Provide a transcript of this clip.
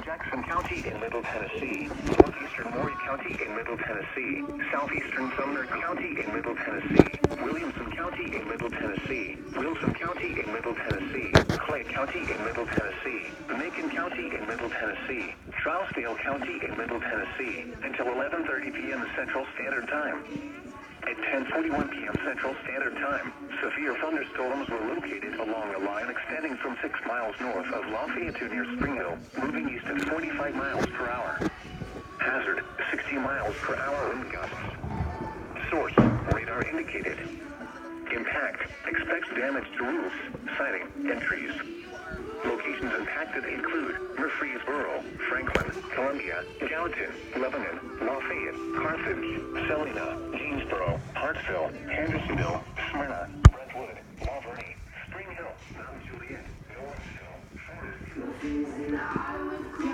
Jackson County in Middle Tennessee, northeastern Maury County in Middle Tennessee, southeastern Sumner County in Middle Tennessee, Williamson County in Middle Tennessee, Wilson County in Middle Tennessee, Clay County in Middle Tennessee, Macon County in Middle Tennessee, Trousdale County in Middle Tennessee, until 11:30 p.m. Central Standard Time. At 10:41 p.m. Central Standard Time, severe thunderstorms were located along a line extending from 6 miles north of Lafayette to near Spring Hill, moving east at 45 miles per hour. Hazard, 60 miles per hour wind gusts. Source, radar indicated. Impact, expects damage to roofs, siding, and trees. Locations impacted include Murfreesboro, Franklin, Columbia, Gallatin, Lebanon, Lafayette, Carthage, Salina, Jeansboro, Hartsville, Hendersonville, Smyrna, Brentwood, La Verne, Spring Hill, Mount Juliet, Lawrenceville, Forest Hill.